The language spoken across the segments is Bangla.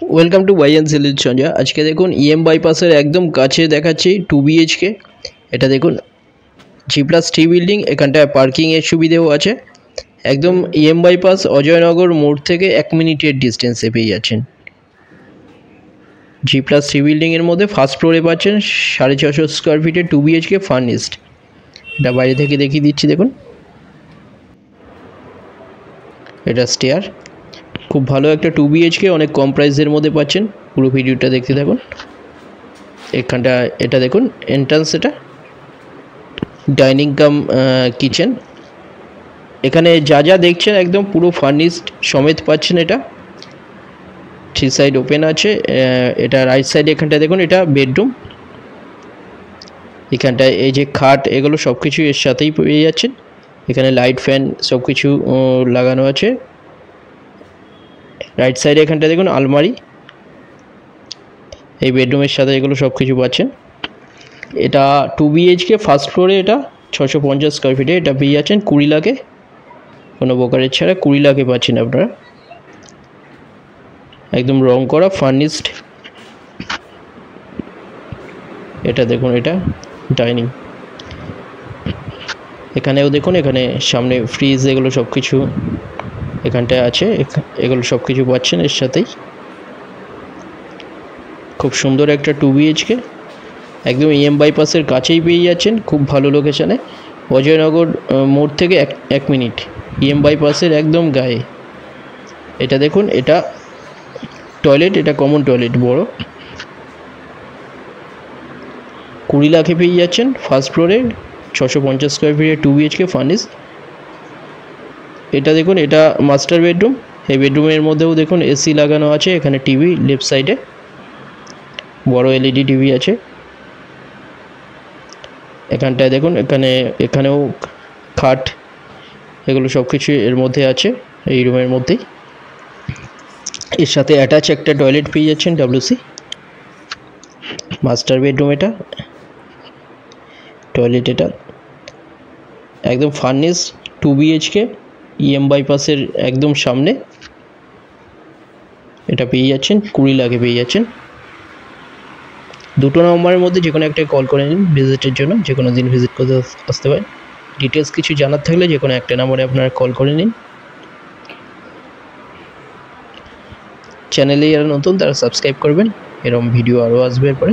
ওয়েলকাম টু ওয়াই এন্ড সেলিড সঞ্জয়। আজকে দেখুন ইএম বাইপাসের একদম কাছে দেখাচ্ছি 2 BHK। এটা দেখুন G+3 বিল্ডিং, এখানটায় পার্কিংয়ের সুবিধেও আছে। একদম ইএম বাইপাস অজয়নগর মোড় থেকে 1 মিনিটের ডিস্টেন্সে পেয়ে যাচ্ছেন। G+3 বিল্ডিংয়ের মধ্যে ফার্স্ট ফ্লোরে পাচ্ছেন 650 স্কোয়ার ফিটের 2 BHK ফার্নিশড। এটা বাইরে থেকে দেখিয়ে দিচ্ছি, দেখুন এটা স্টেয়ার। খুব ভালো একটা 2 BHK, অনেক কম প্রাইসের মধ্যে পাচ্ছেন। পুরো ভিডিওটা দেখতে থাকুন। এখানটা এটা দেখুন এন্ট্রান্স, এটা ডাইনিং কাম কিচেন। এখানে যা যা দেখছেন একদম পুরো ফার্নিশড সমেত পাচ্ছেন। এটা 3 সাইড ওপেন আছে। এটা রাইট সাইডে এখানটা দেখুন এটা বেডরুম। এখানটায় এই যে খাট এগুলো সব কিছু এর সাথেই পেয়ে যাচ্ছেন। এখানে লাইট ফ্যান সব কিছু লাগানো আছে। রাইট সাইডে এখানটা দেখুন আলমারি, এই বেডরুমের সাথে এগুলো সব কিছু পাচ্ছেন। এটা 2 BHK ফার্স্ট ফ্লোরে, এটা 650 স্কোয়ার ফিটে। এটা পেয়ে যাচ্ছেন 20 লাখে, কোনো ব্রোকারেজ ছাড়া 20 লাখে পাচ্ছেন আপনারা। একদম রং করা ফার্নিশড। এটা দেখুন এটা ডাইনিং। এখানেও দেখুন, এখানে সামনে ফ্রিজ এগুলো সব কিছু এখানটায় আছে। এগুলো সব কিছু পাচ্ছেন এর সাথেই। খুব সুন্দর একটা 2 BHK, একদম ইএম বাইপাসের কাছেই পেয়ে যাচ্ছেন। খুব ভালো লোকেশানে, অজয়নগর মোড় থেকে 1 মিনিট, ইএম বাইপাসের একদম গায়ে। এটা দেখুন এটা টয়লেট, এটা কমন টয়লেট বড়। 20 লাখে পেয়ে যাচ্ছেন ফার্স্ট ফ্লোরে 650 স্কোয়ার ফিটের 2 BHK ফার্নিশ। এটা দেখুন এটা মাস্টার বেডরুম। এই বেডরুমের মধ্যেও দেখুন এসি লাগানো আছে। এখানে টিভি লেফট সাইডে বড় LED টিভি আছে। এখানটায় দেখুন এখানেও খাট এগুলো সব কিছু এর মধ্যে আছে, এই রুমের মধ্যেই। এর সাথে অ্যাটাচ একটা টয়লেট পেয়ে যাচ্ছেন WC। মাস্টার বেডরুম, এটা টয়লেট, এটা একদম ফার্নিশ 2 BHK ইএম বাইপাসের একদম সামনে। এটা পেয়ে যাচ্ছেন 20 লাখে পেয়ে যাচ্ছেন। দুটো নম্বরের মধ্যে যে কোনো একটাই কল করে নিন ভিজিটের জন্য। যে কোনো দিন ভিজিট করতে আসতে পারেন। ডিটেলস কিছু জানার থাকলে যে কোনো একটা নম্বরে আপনারা কল করে নিন। চ্যানেলে যারা নতুন তারা সাবস্ক্রাইব করবেন, এরকম ভিডিও আরও আসবে এরপরে।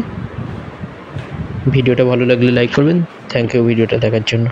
ভিডিওটা ভালো লাগলে লাইক করবেন। থ্যাংক ইউ ভিডিওটা দেখার জন্য।